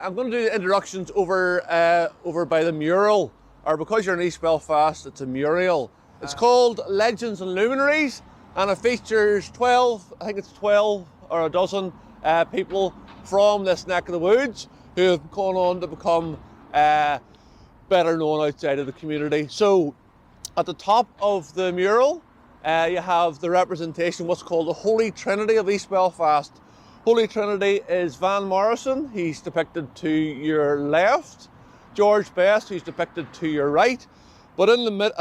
I'm going to do the introductions over by the mural, or because you're in East Belfast, it's a mural. It's called Legends and Luminaries, and it features 12, I think it's 12 or a dozen people from this neck of the woods who have gone on to become better known outside of the community. So at the top of the mural, you have the representation, what's called the Holy Trinity of East Belfast. Holy Trinity is Van Morrison, he's depicted to your left. George Best, who's depicted to your right. But at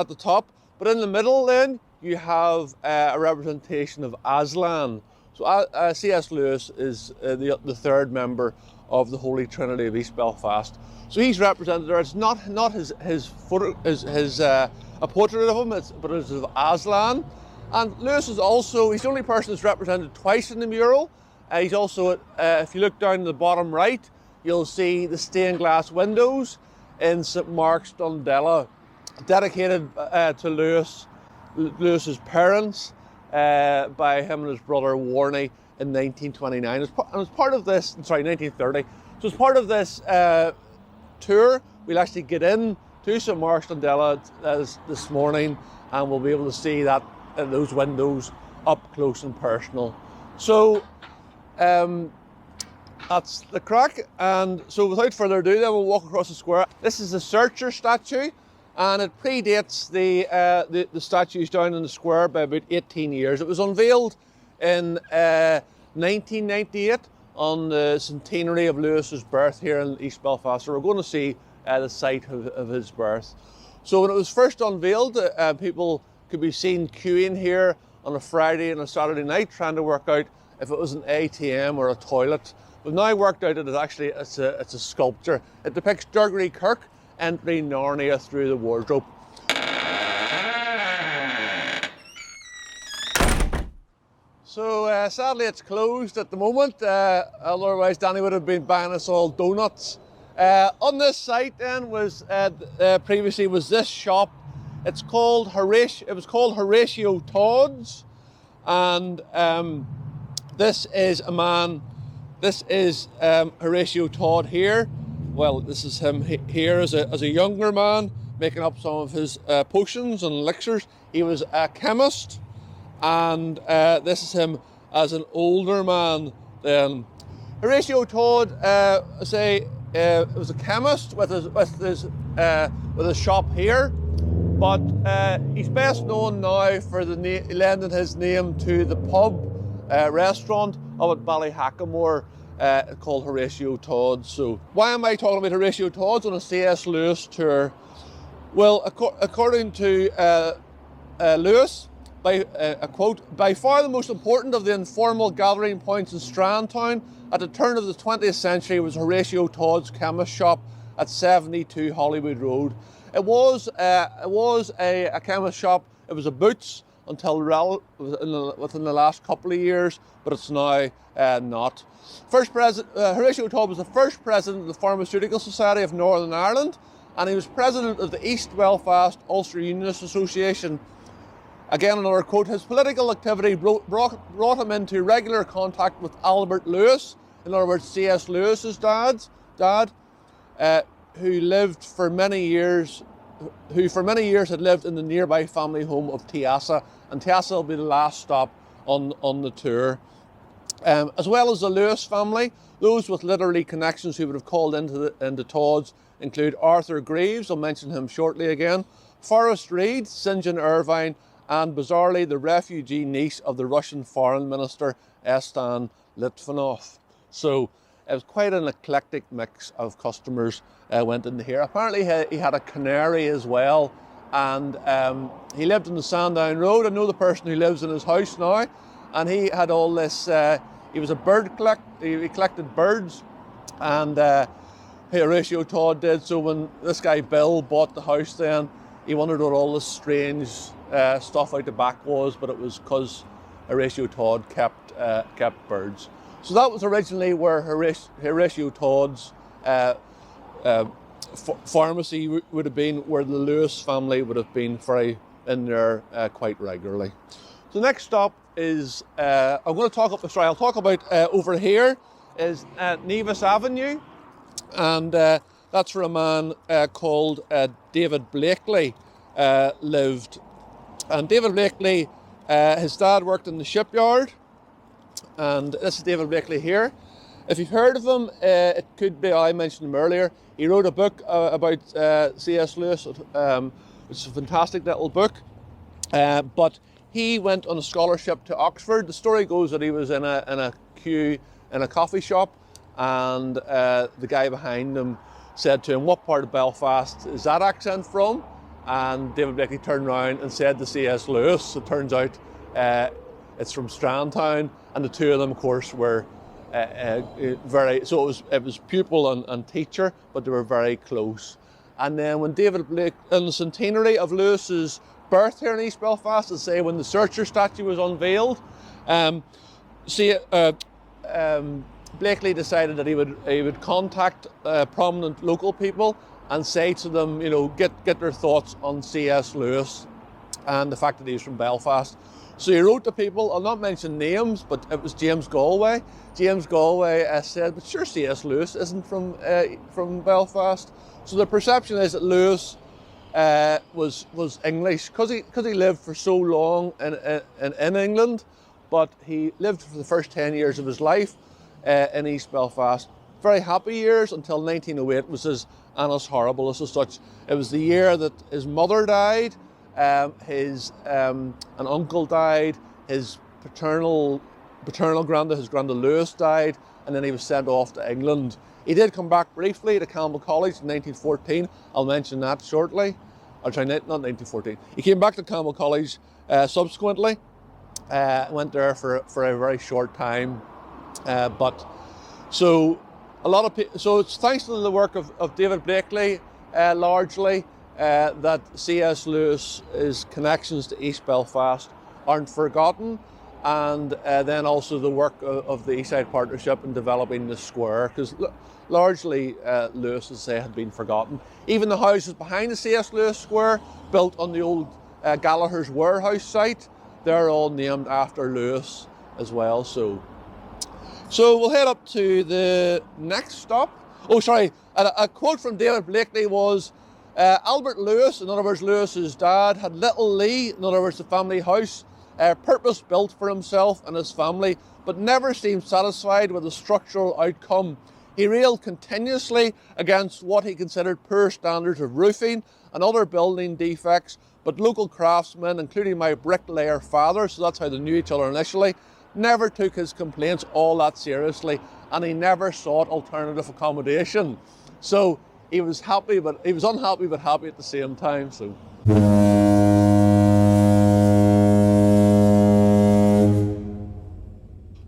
the top, but in the middle then, you have a representation of Aslan. So CSLewis is the third member of the Holy Trinity of East Belfast. So he's represented there. It's not his photo, a portrait of him, but it's of Aslan. And Lewis is also, he's the only person that's represented twice in the mural. He's also, if you look down to the bottom right, you'll see the stained glass windows in St Mark's, Dundela, dedicated to Lewis's parents by him and his brother Warney in 1929. As part of this, 1930. So as part of this tour, we'll actually get in to St Mark's, Dundela this morning, and we'll be able to see that those windows up close and personal. So that's the crack, and so without further ado then we'll walk across the square. This is the Searcher statue, and it predates the statues down in the square by about 18 years. It was unveiled in 1998 on the centenary of Lewis's birth here in East Belfast. So we're going to see the site of his birth. So when it was first unveiled, people could be seen queuing here on a Friday and a Saturday night trying to work out if it was an ATM or a toilet. We've now worked out that it's a sculpture. It depicts Digory Kirke entering Narnia through the wardrobe. So sadly it's closed at the moment, otherwise Danny would have been buying us all donuts. On this site then was previously was this shop. It was called Horatio Todd's, and this is a man. This is Horatio Todd here. Well, this is him here as a younger man, making up some of his potions and elixirs. He was a chemist, and this is him as an older man then. Horatio Todd, was a chemist with his shop here, but he's best known now for lending his name to the pub restaurant up at Ballyhackamore called Horatio Todd's. So why am I talking about Horatio Todd's on a CSLewis tour? Well, according to Lewis, a quote, "By far the most important of the informal gathering points in Strandtown at the turn of the 20th century was Horatio Todd's chemist shop at 72 Hollywood Road. It was a chemist shop. It was a Boots until within the last couple of years, but it's now not. Horatio Todd was the first president of the Pharmaceutical Society of Northern Ireland, and he was president of the East Belfast Ulster Unionist Association." Again, another quote, "His political activity brought him into regular contact with Albert Lewis," in other words, C.S. Lewis's dad, who for many years had lived in the nearby family home of Tiasa, and Tiasa will be the last stop on the tour. As well as the Lewis family, those with literary connections who would have called into Todd's include Arthur Greaves, I'll mention him shortly again, Forrest Reid, St John Irvine, and bizarrely the refugee niece of the Russian foreign minister Estan Litvinov. So it was quite an eclectic mix of customers went into here. Apparently he had a canary as well, and he lived on the Sandown Road. I know the person who lives in his house now, and he had all this, he was a bird collector, he collected birds, and Horatio Todd did. So when this guy Bill bought the house then, he wondered what all this strange stuff out the back was, but it was because Horatio Todd kept birds. So that was originally where Horatio Todd's pharmacy would have been, where the Lewis family would have been in there quite regularly. So the next stop is, I'll talk about over here is Nevis Avenue. and that's where a man called David Blakely lived. And David Blakely, his dad worked in the shipyard, and this is David Blakely here. If you've heard of him, it could be, I mentioned him earlier, he wrote a book about CSLewis, which is a fantastic little book, but he went on a scholarship to Oxford. The story goes that he was in a queue in a coffee shop, and the guy behind him said to him, "What part of Belfast is that accent from?" And David Blakely turned around and said to CSLewis. It turns out it's from Strandtown, and the two of them, of course, were very. So it was pupil and teacher, but they were very close. And then when David Blake, on the centenary of Lewis's birth here in East Belfast, let's say when the Searcher statue was unveiled, Blakely decided that he would contact prominent local people and say to them, get their thoughts on C.S. Lewis and the fact that he's from Belfast. So he wrote to people, I'll not mention names, but it was James Galway. James Galway said, "But sure, C.S. Lewis isn't from Belfast." So the perception is that Lewis was English because he lived for so long in England, but he lived for the first 10 years of his life in East Belfast. Very happy years until 1908 was his annus horribilis as such. It was the year that his mother died, an uncle died, his paternal granda, his granda Lewis died, and then he was sent off to England. He did come back briefly to Campbell College in 1914. I'll mention that shortly. I'll try not 1914. He came back to Campbell College subsequently. Went there for a very short time. So it's thanks to the work of David Blakely largely that C.S. Lewis's connections to East Belfast aren't forgotten, and then also the work of the East Side Partnership in developing the square, because largely Lewis, as I say, had been forgotten. Even the houses behind the C.S. Lewis Square, built on the old Gallagher's warehouse site, they're all named after Lewis as well. So we'll head up to the next stop. Oh, sorry, a quote from David Blakely was, Albert Lewis, in other words Lewis's dad, had Little Lee, in other words the family house, purpose built for himself and his family, but never seemed satisfied with the structural outcome. He railed continuously against what he considered poor standards of roofing and other building defects, but local craftsmen, including my bricklayer father, so that's how they knew each other initially, never took his complaints all that seriously, and he never sought alternative accommodation. So he was unhappy but happy at the same time.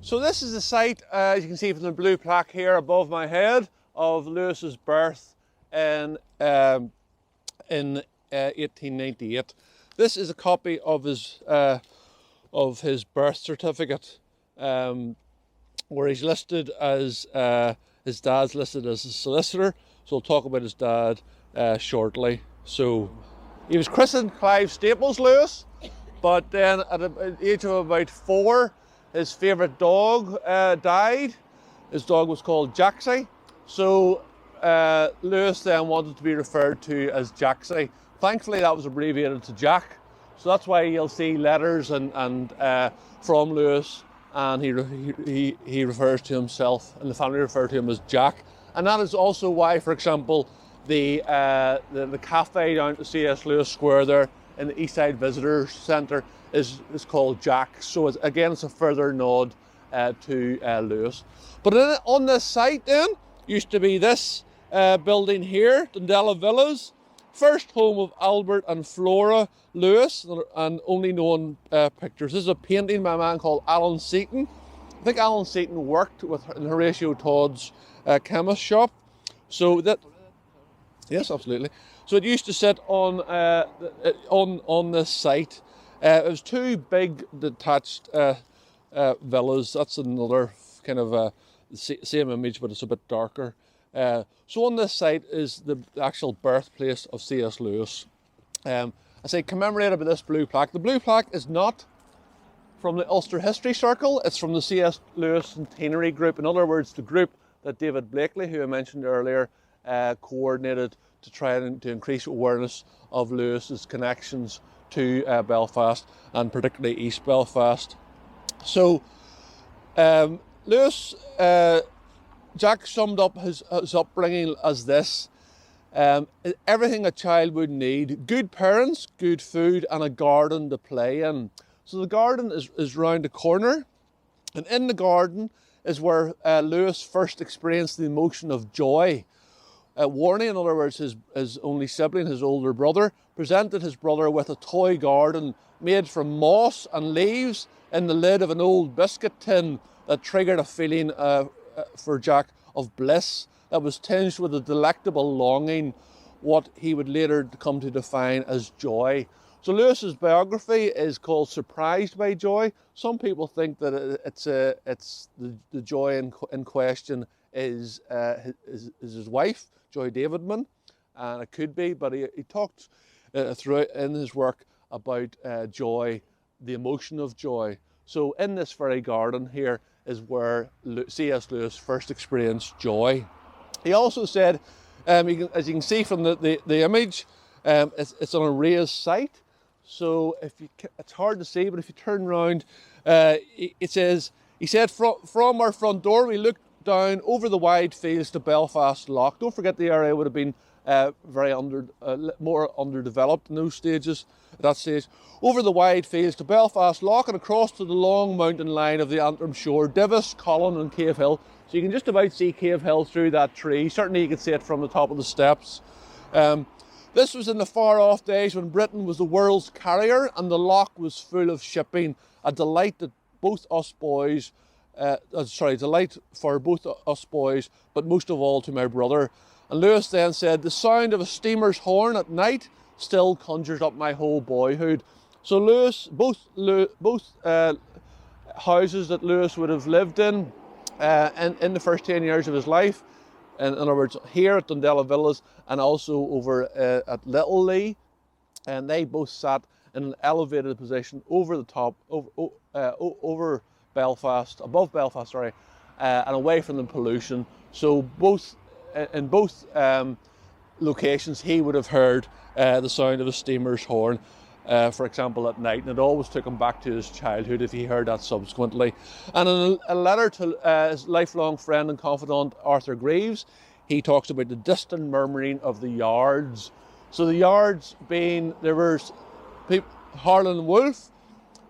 So this is the site, as you can see from the blue plaque here above my head, of Lewis's birth in 1898. This is a copy of his birth certificate, where he's listed as his dad's listed as a solicitor. So we'll talk about his dad shortly. So he was christened Clive Staples Lewis, but then at the age of about 4, his favourite dog died. His dog was called Jaxie. So Lewis then wanted to be referred to as Jaxie. Thankfully that was abbreviated to Jack. So that's why you'll see letters and from Lewis, and he refers to himself, and the family refer to him as Jack. And that is also why, for example, the cafe down at C.S. Lewis Square there in the East Side Visitors Centre is called Jack. So it's a further nod to Lewis. But on this site then used to be this building here, Dundela Villas, first home of Albert and Flora Lewis, and only known pictures. This is a painting by a man called Alan Seaton. I think Alan Seaton worked in Horatio Todd's chemist shop. So that, yes, absolutely. So it used to sit on this site. It was 2 big detached villas. That's another kind of same image, but it's a bit darker. So on this site is the actual birthplace of C.S. Lewis. I say commemorated by this blue plaque. The blue plaque is not from the Ulster History Circle, it's from the C.S. Lewis Centenary Group. In other words, the group that David Blakely, who I mentioned earlier, coordinated to try to increase awareness of Lewis's connections to Belfast, and particularly East Belfast. So Lewis, Jack summed up his upbringing as this: everything a child would need: good parents, good food, and a garden to play in. So the garden is round the corner, and in the garden is where Lewis first experienced the emotion of joy. Warnie, in other words, his only sibling, his older brother, presented his brother with a toy garden made from moss and leaves in the lid of an old biscuit tin that triggered a feeling for Jack of bliss that was tinged with a delectable longing, what he would later come to define as joy. So Lewis's biography is called Surprised by Joy. Some people think that it's the joy in question is his wife, Joy Davidman, and it could be, but he talked throughout in his work about joy, the emotion of joy. So in this very garden here is where C.S. Lewis first experienced joy. He also said, as you can see from the image, it's on a raised site. So it's hard to see, but if you turn around, he said, from our front door, we looked down over the wide fields to Belfast Loch. Don't forget the area would have been more underdeveloped in those stages. At that stage, over the wide fields to Belfast Loch and across to the long mountain line of the Antrim shore, Divis, Colin, and Cave Hill. So you can just about see Cave Hill through that tree. Certainly, you can see it from the top of the steps. This was in the far-off days when Britain was the world's carrier and the loch was full of shipping. A delight that both us boys. Delight for both us boys, but most of all to my brother. And Lewis then said, the sound of a steamer's horn at night still conjures up my whole boyhood. So Lewis, both houses that Lewis would have lived in the first 10 years of his life, in other words, here at Dundela Villas and also over at Little Lee, and they both sat in an elevated position over the top, over Belfast, above Belfast, and away from the pollution. So in both locations, he would have heard the sound of a steamer's horn, for example, at night, and it always took him back to his childhood if he heard that subsequently. And in a letter to his lifelong friend and confidant Arthur Greaves, he talks about the distant murmuring of the yards. So the yards being, there was Harlan Wolff,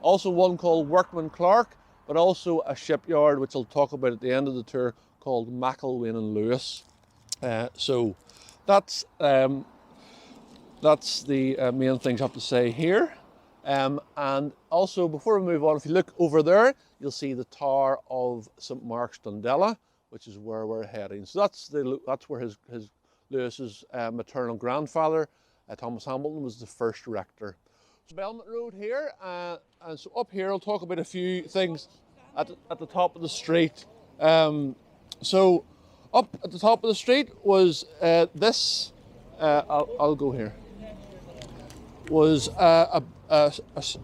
also one called Workman Clark, but also a shipyard, which I'll talk about at the end of the tour, called McIlwain and Lewis. So that's the main things I have to say here. And also, before we move on, if you look over there, you'll see the Tower of St Mark's Dundela, which is where we're heading. So that's where Lewis's maternal grandfather, Thomas Hamilton, was the first rector. Belmont Road here, and so up here I'll talk about a few things at the top of the street. So up at the top of the street was this, I'll go here, was a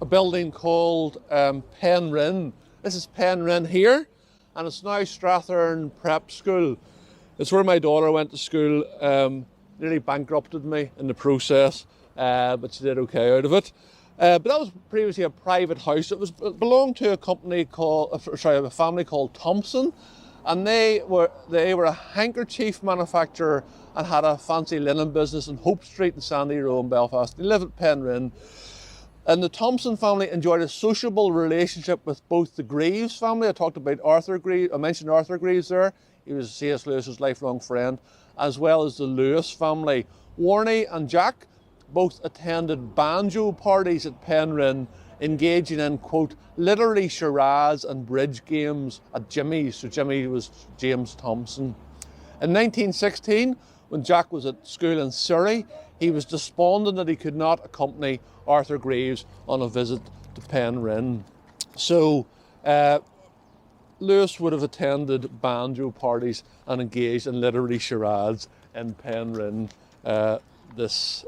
building called Penryn. This is Penryn here, and it's now Strathern Prep School. It's where my daughter went to school, nearly bankrupted me in the process, but she did okay out of it. But that was previously a private house. It belonged to a company a family called Thompson, and they were a handkerchief manufacturer and had a fancy linen business in Hope Street in Sandy Row in Belfast. They lived at Penryn. And the Thompson family enjoyed a sociable relationship with both the Greaves family. I talked about Arthur Greaves. I mentioned Arthur Greaves there. He was C.S. Lewis's lifelong friend, as well as the Lewis family. Warnie and Jack both attended banjo parties at Penryn, engaging in, quote, literary charades and bridge games at Jimmy's. So Jimmy was James Thompson. In 1916, when Jack was at school in Surrey, he was despondent that he could not accompany Arthur Greaves on a visit to Penryn. So Lewis would have attended banjo parties and engaged in literary charades in Penryn, this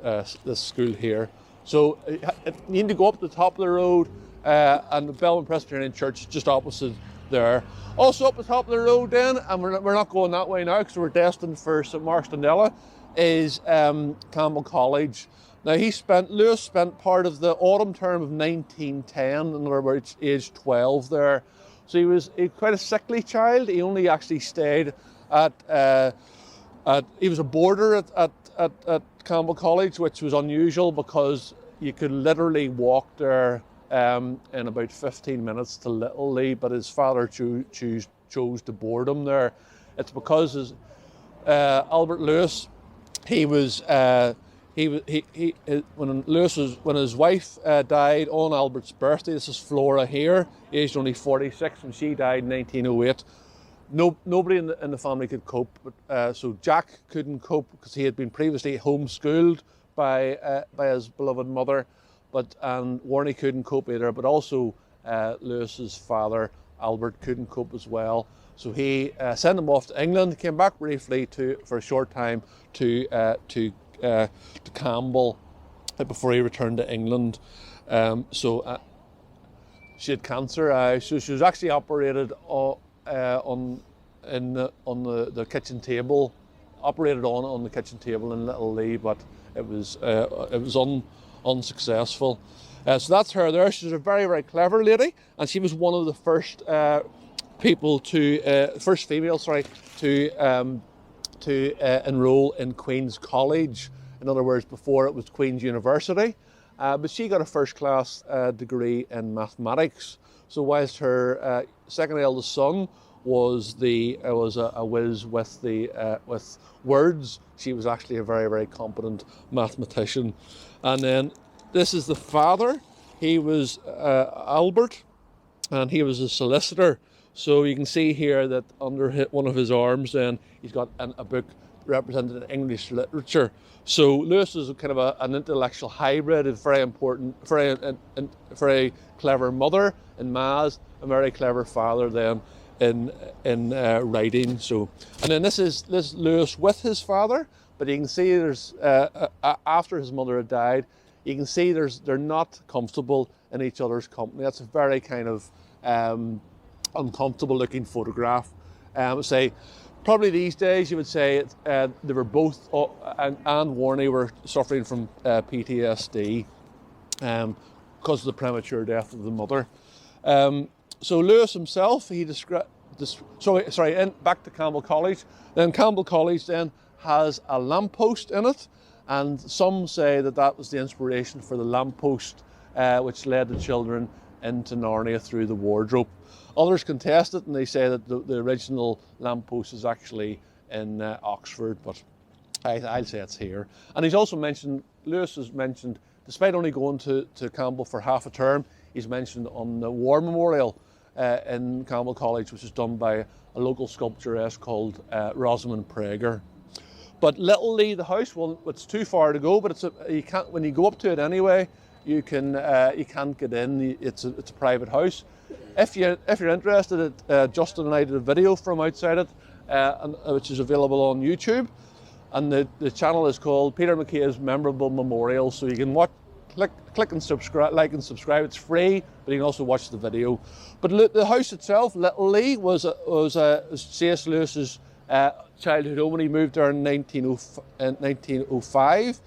school here. So you need to go up the top of the road, and the Belmont Presbyterian Church is just opposite there. Also up the top of the road then, and we're not going that way now because we're destined for St Mark's Dundella, is Campbell College. Now Lewis spent part of the autumn term of 1910, in other words, age 12 there. So he was quite a sickly child. He only actually stayed he was a boarder at Campbell College, which was unusual because you could literally walk there in about 15 minutes to Little Lee, but his father chose to board him there. It's because Albert Lewis, when his wife died on Albert's birthday. This is Flora here, aged only 46, and she died in 1908. Nobody in the family could cope, but so Jack couldn't cope because he had been previously homeschooled by his beloved mother, and Warnie couldn't cope either. But also Lewis's father Albert couldn't cope as well. So he sent him off to England. Came back briefly for a short time to Campbell before he returned to England. She had cancer. So she was actually operated on the kitchen table, operated on the kitchen table in Little Lee, but it was unsuccessful. So that's her there. She's a very, very clever lady, and she was one of the first females to enrol in Queen's College. In other words, before it was Queen's University, but she got a first-class degree in mathematics. So whilst her second eldest son was a whiz with words, she was actually a very, very competent mathematician. And then this is the father. He was Albert, and he was a solicitor. So you can see here that under one of his arms, then he's got a book represented in English literature. So Lewis is kind of an intellectual hybrid, a very important, very clever mother in maths, a very clever father then in writing. So, and then this is Lewis with his father, but you can see there's after his mother had died, you can see they're not comfortable in each other's company. That's a very kind of uncomfortable looking photograph. Say probably these days you would say they were both, and Warnie were suffering from PTSD because of the premature death of the mother. So Lewis himself, he described back to Campbell College. Then Campbell College then has a lamppost in it, and some say that was the inspiration for the lamppost which led the children into Narnia through the wardrobe. Others contest it, and they say that the original lamppost is actually in Oxford, but I'll say it's here. And he's also mentioned, Lewis has mentioned, despite only going to Campbell for half a term, he's mentioned on the War Memorial in Campbell College, which is done by a local sculptoress called Rosamund Prager. But Little Lee, the house, well, it's too far to go, but you can't, when you go up to it anyway, you can't get in. It's a private house. If you're interested, Justin and I did a video from outside it, which is available on YouTube, and the channel is called Peter McKay's Memorable Memorial. So you can click and subscribe, like and subscribe. It's free, but you can also watch the video. But the house itself, Little Lee, was CSLewis's childhood home when he moved there in 1905.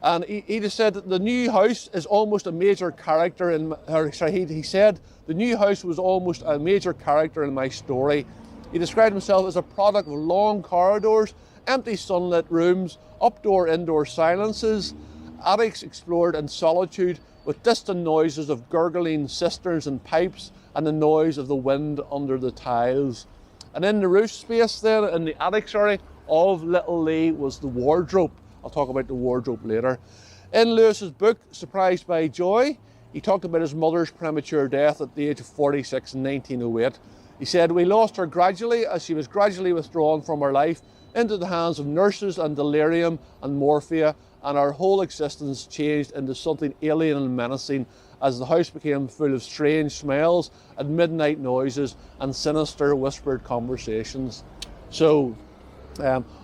And he just said that the new house is almost a major character he said the new house was almost a major character in my story. He described himself as a product of long corridors, empty sunlit rooms, indoor silences, attics explored in solitude with distant noises of gurgling cisterns and pipes and the noise of the wind under the tiles. And in the roof space then, in the attic, of Little Lee was the wardrobe. I'll talk about the wardrobe later. In Lewis's book, Surprised by Joy, he talked about his mother's premature death at the age of 46 in 1908. He said, "We lost her gradually as she was gradually withdrawn from our life into the hands of nurses and delirium and morphia, and our whole existence changed into something alien and menacing as the house became full of strange smells and midnight noises and sinister whispered conversations." So,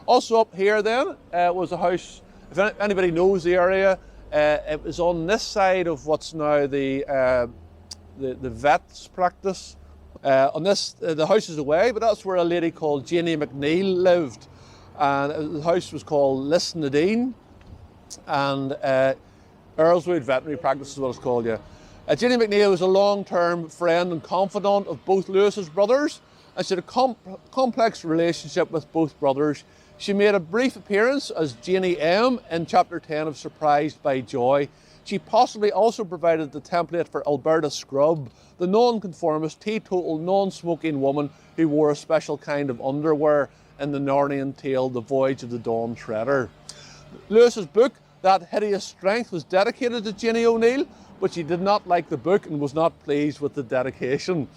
also up here then was a house, if anybody knows the area, it was on this side of what's now the vet's practice. On this, the house is away, but that's where a lady called Janie McNeil lived. And the house was called Lisnadine, and Earlswood Veterinary Practice is what it's called, yeah. Janie McNeil was a long-term friend and confidant of both Lewis's brothers, and she had a complex relationship with both brothers. She made a brief appearance as Janie M in chapter 10 of Surprised by Joy. She possibly also provided the template for Alberta Scrub, the non-conformist, teetotal, non-smoking woman who wore a special kind of underwear in the Narnian tale, The Voyage of the Dawn Treader. Lewis's book, That Hideous Strength, was dedicated to Janie O'Neill, but she did not like the book and was not pleased with the dedication.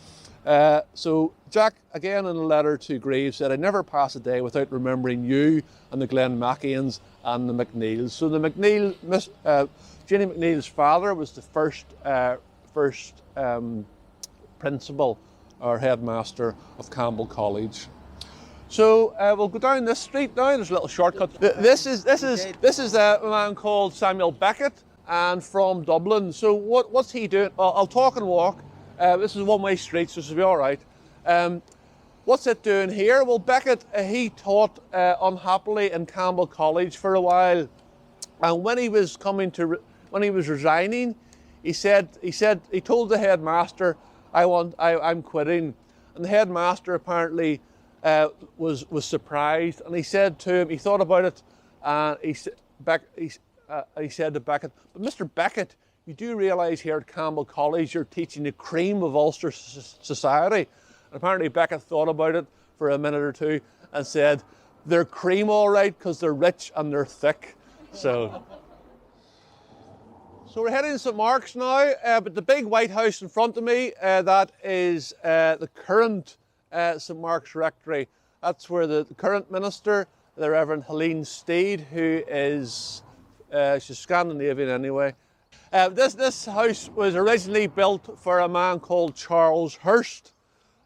So Jack, again in a letter to Greaves, said, "I never pass a day without remembering you and the Glenmackians and the McNeils." So the Janie McNeil's father was the first principal or headmaster of Campbell College. So we'll go down this street now. There's a little shortcut. This is a man called Samuel Beckett, and from Dublin. So what's he doing? I'll talk and walk. This is a one-way street, so this will be all right. What's it doing here? Well, Beckett, he taught unhappily in Campbell College for a while, and when he was resigning, he told the headmaster, I'm quitting," and the headmaster apparently was surprised, and he said to him, he thought about it, and he said to Beckett, "But Mr. Beckett, you do realise here at Campbell College you're teaching the cream of Ulster society?" And apparently Beckett thought about it for a minute or two and said, "They're cream all right because they're rich and they're thick." So we're heading to St Mark's now, but the big white house in front of me, that is the current St Mark's Rectory. That's where the current minister, the Reverend Helene Steed, who is, she's Scandinavian anyway. This house was originally built for a man called Charles Hurst,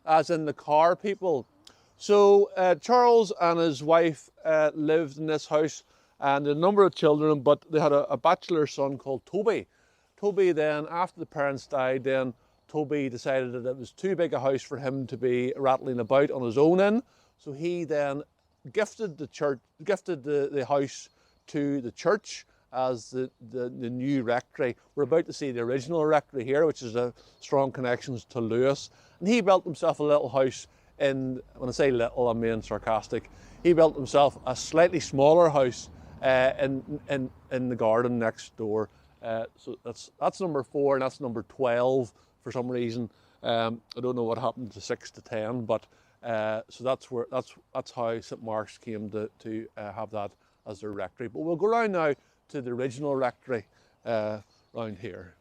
as in the car people. So Charles and his wife lived in this house, and a number of children, but they had a bachelor son called Toby. Toby then, after the parents died, then Toby decided that it was too big a house for him to be rattling about on his own in. So he then gifted the house to the church as the new rectory. We're about to see the original rectory here, which is a strong connections to Lewis. And he built himself a little house when I say little, I'm being sarcastic. He built himself a slightly smaller house in the garden next door. So that's number 4, and that's number 12 for some reason. I don't know what happened to 6 to 10, but so that's how St Mark's came to have that as their rectory. But we'll go around now to the original rectory round here.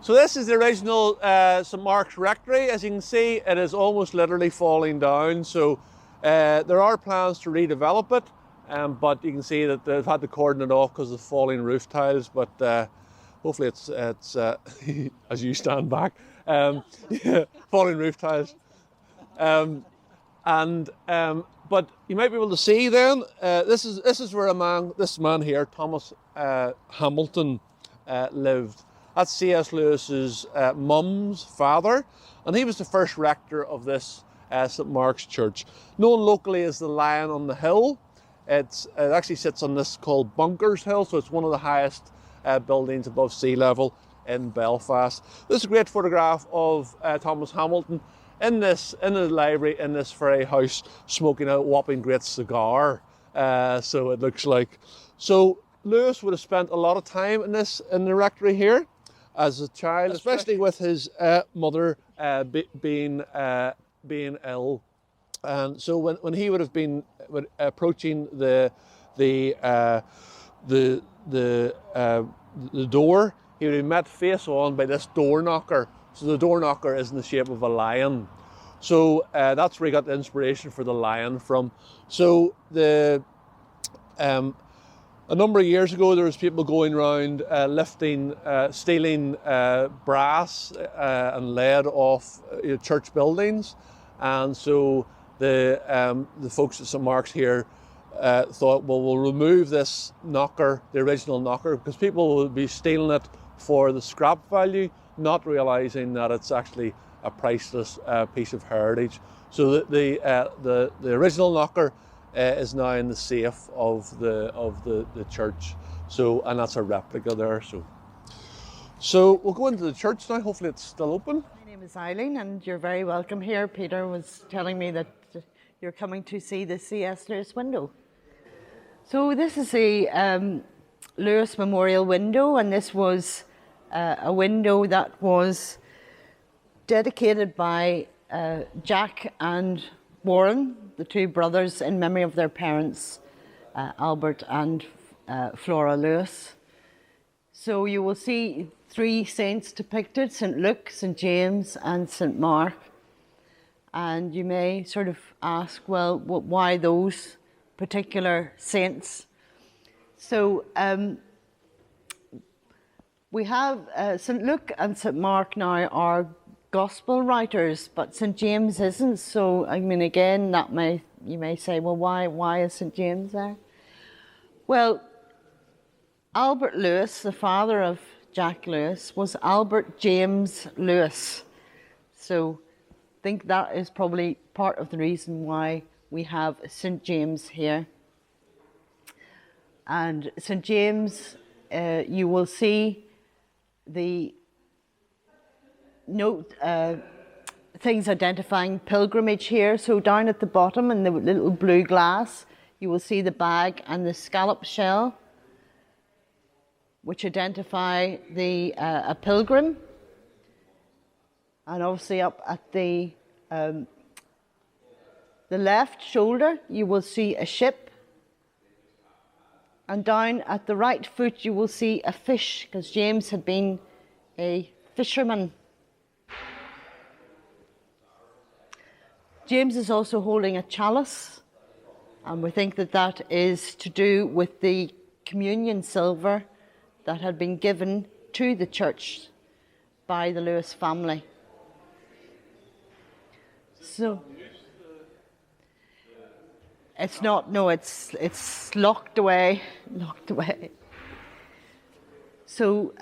So this is the original St Mark's Rectory. As you can see, it is almost literally falling down. So there are plans to redevelop it, but you can see that they've had to cordon it off because of falling roof tiles. But hopefully it's as you stand back, falling roof tiles. But you might be able to see then, this is where this man here, Thomas Hamilton, lived. That's C.S.Lewis's mum's father, and he was the first rector of this St Mark's Church, known locally as the Lion on the Hill. It actually sits on this called Bunkers Hill, so it's one of the highest buildings above sea level in Belfast. This is a great photograph of Thomas Hamilton in the library in this very house, smoking a whopping great cigar. So it looks like. So Lewis would have spent a lot of time in the rectory here as a child, especially with his mother being ill. And so when he would have been approaching the door, he would be met face on by this door knocker. So the door knocker is in the shape of a lion. So that's where he got the inspiration for the lion from. So a number of years ago, there was people going around stealing brass and lead off church buildings, and so the folks at St Mark's here thought, well, we'll remove this knocker, the original knocker, because people will be stealing it for the scrap value not realizing that it's actually a priceless piece of heritage. So the original knocker is now in the safe of the church. So, and that's a replica there. So we'll go into the church now. Hopefully it's still open. My name is Eileen, and you're very welcome here. Peter was telling me that you're coming to see the CSLewis window. So this is a Lewis Memorial window, and this was a window that was dedicated by Jack and Warren, the two brothers, in memory of their parents, Albert and Flora Lewis. So you will see three saints depicted: St. Luke, St. James and St. Mark. And you may sort of ask, well, why those particular saints? So we have St. Luke and St. Mark now are gospel writers, but St. James isn't. So, I mean, again, you may say, well, why is St. James there? Well, Albert Lewis, the father of Jack Lewis, was Albert James Lewis. So I think that is probably part of the reason why we have St. James here. And St. James, you will see the note things identifying pilgrimage here. So down at the bottom in the little blue glass, you will see the bag and the scallop shell, which identify a pilgrim. And obviously up at the left shoulder, you will see a ship. And down at the right foot, you will see a fish, because James had been a fisherman. James is also holding a chalice, and we think that that is to do with the communion silver that had been given to the church by the Lewis family. So it's not, no, it's locked away. So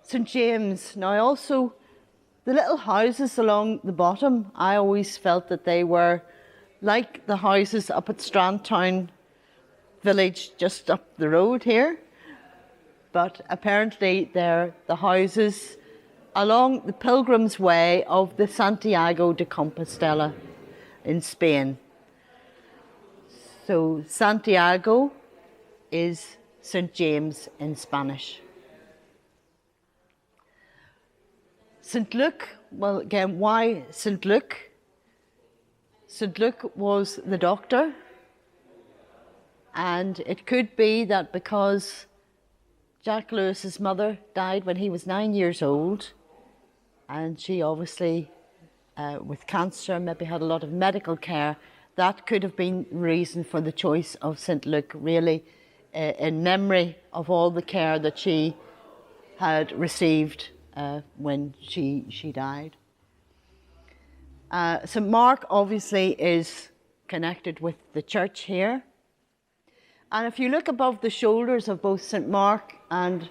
St. James, now also the little houses along the bottom, I always felt that they were like the houses up at Strandtown village just up the road here, but apparently they're the houses along the Pilgrim's Way of the Santiago de Compostela in Spain. So Santiago is St. James in Spanish. St. Luke, well again, why St. Luke? St. Luke was the doctor. And it could be that because Jack Lewis's mother died when he was 9 years old, and she obviously, with cancer, maybe had a lot of medical care, that could have been the reason for the choice of St. Luke, really, in memory of all the care that she had received when she died. St. Mark obviously is connected with the church here. And if you look above the shoulders of both St. Mark and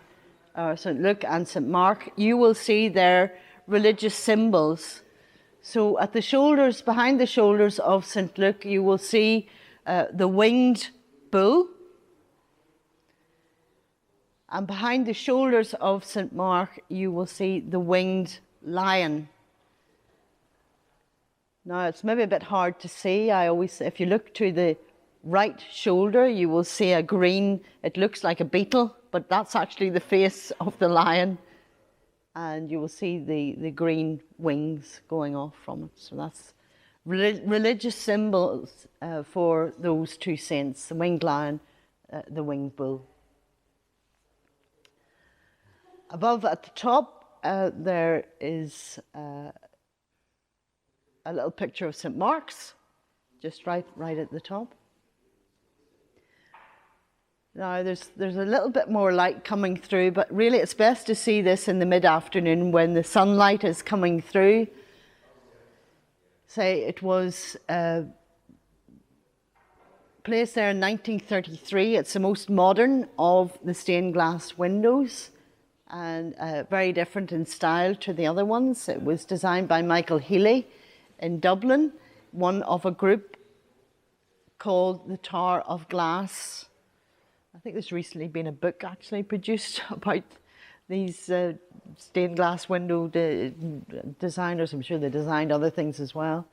St. Luke and St. Mark, you will see their religious symbols. So at the shoulders, behind the shoulders of St. Luke, you will see the winged bull. And behind the shoulders of St. Mark, you will see the winged lion. Now, it's maybe a bit hard to see. If you look to the right shoulder, you will see a green, it looks like a beetle, but that's actually the face of the lion. And you will see the green wings going off from it. So that's religious symbols for those two saints, the winged lion, the winged bull. Above at the top, there is a little picture of St. Mark's, just right at the top. Now there's a little bit more light coming through, but really it's best to see this in the mid-afternoon when the sunlight is coming through. Say it was placed there in 1933. It's the most modern of the stained glass windows, and very different in style to the other ones. It was designed by Michael Healy in Dublin, one of a group called the Tower of Glass. I think there's recently been a book actually produced about these stained glass window designers. I'm sure they designed other things as well.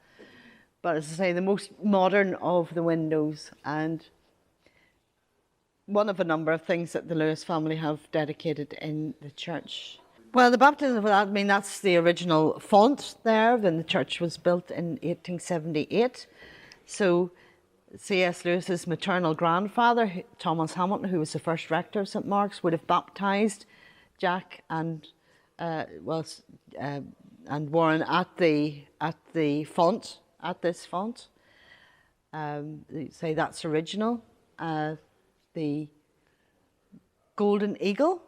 But as I say, the most modern of the windows, and one of a number of things that the Lewis family have dedicated in the church. Well, the baptism of that, I mean, that's the original font there when the church was built in 1878. So CSLewis's maternal grandfather, Thomas Hamilton, who was the first rector of St Mark's, would have baptised Jack and Warren at the font, at this font. They say that's original. The golden eagle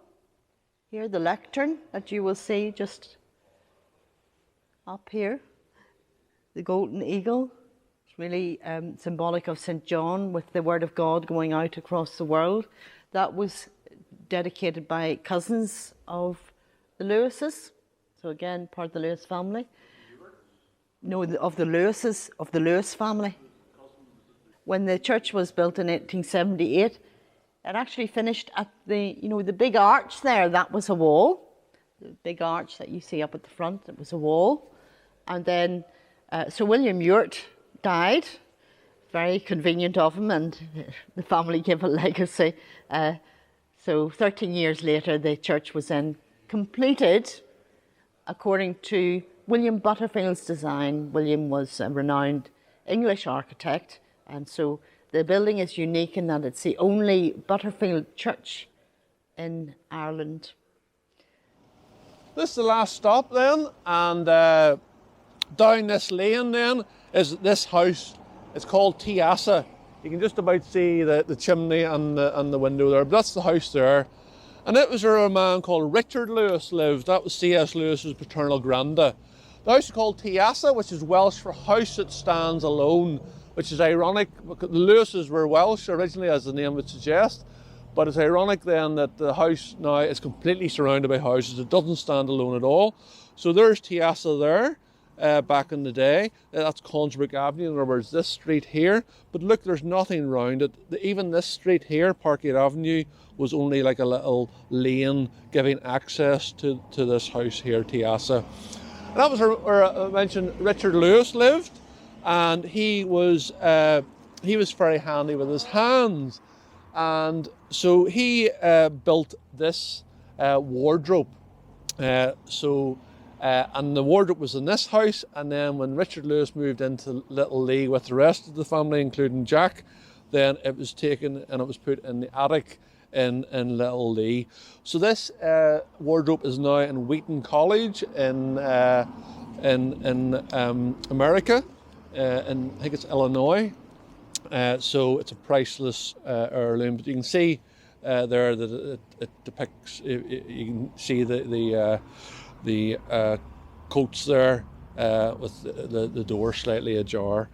here, the lectern that you will see just up here, the golden eagle. It's really symbolic of St John with the word of God going out across the world. That was dedicated by cousins of the Lewises, so again part of the Lewis family. No, of the Lewises, of the Lewis family. When the church was built in 1878, it actually finished at the big arch there. That was a wall. The big arch that you see up at the front, it was a wall. And then Sir William Ewart died. Very convenient of him, and the family gave a legacy. So 13 years later, the church was then completed according to William Butterfield's design. William was a renowned English architect, and so the building is unique in that it's the only Butterfield church in Ireland. This is the last stop then, and down this lane then is this house. It's called Tiasa. You can just about see the chimney and the window there, but that's the house there. And it was where a man called Richard Lewis lived. That was C.S. Lewis's paternal granda. The house is called Tiasa, which is Welsh for house that stands alone, which is ironic because the Lewises were Welsh originally, as the name would suggest. But it's ironic then that the house now is completely surrounded by houses. It doesn't stand alone at all. So there's Tiasa there. Back in the day, that's Consbrook Avenue, in other words this street here, but look, there's nothing around it. Even this street here, Parkgate Avenue, was only like a little lane giving access to this house here, Tiasa. And that was where I mentioned Richard Lewis lived, and he was very handy with his hands, and so he built this wardrobe. And the wardrobe was in this house, and then when Richard Lewis moved into Little Lee with the rest of the family, including Jack, then it was taken and it was put in the attic in Little Lee. So this wardrobe is now in Wheaton College in America, in I think it's Illinois. So it's a priceless heirloom, but you can see there that it depicts. You can see the coats there with the door slightly ajar.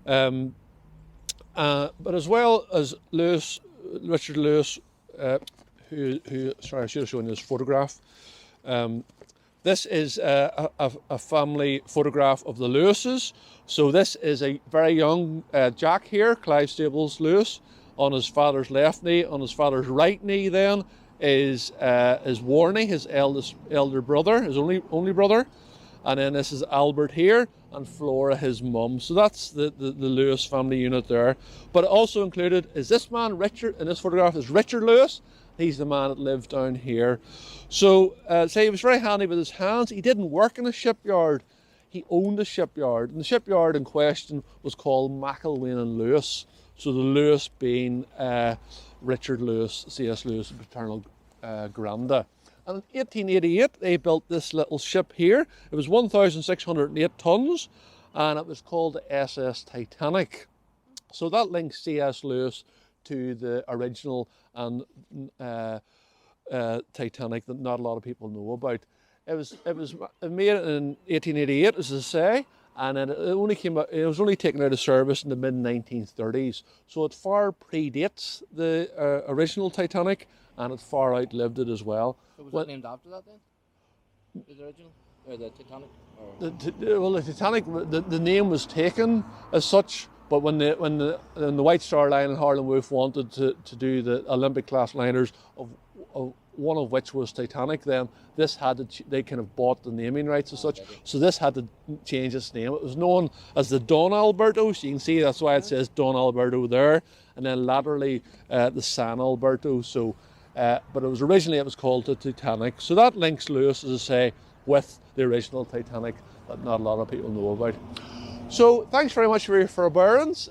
But as well as Richard Lewis, who sorry, I should have shown you this photograph. This is a family photograph of the Lewises. So this is a very young Jack here, Clive Staples Lewis, on his father's left knee. On his father's right knee then is Warnie, his elder brother, his only brother, and then this is Albert here, and Flora, his mum. So that's the Lewis family unit there. But also included is this man, Richard, in this photograph is Richard Lewis. He's the man that lived down here. So say he was very handy with his hands. He didn't work in a shipyard. He owned a shipyard, and the shipyard in question was called McIlwain and Lewis. So the Lewis being Richard Lewis, C.S. Lewis' paternal granda. And in 1888, they built this little ship here. It was 1,608 tons, and it was called the SS Titanic. So that links C.S. Lewis to the original and Titanic that not a lot of people know about. It was made in 1888, as I say, and it was only taken out of service in the mid-1930s. So it far predates the original Titanic, and it far outlived it as well. So was it named after that then? The original? Or the Titanic? Or... The Titanic, the name was taken as such, but when the White Star Line and Harland Wolff wanted to do the Olympic class liners, of one of which was Titanic, then this had to, they kind of bought the naming rights as such, so this had to change its name. It was known as the Don Alberto, so you can see that's why it says Don Alberto there, and then laterally the San Alberto. So, but it was originally, it was called the Titanic. So that links Lewis, as I say, with the original Titanic that not a lot of people know about. So thanks very much for your forbearance.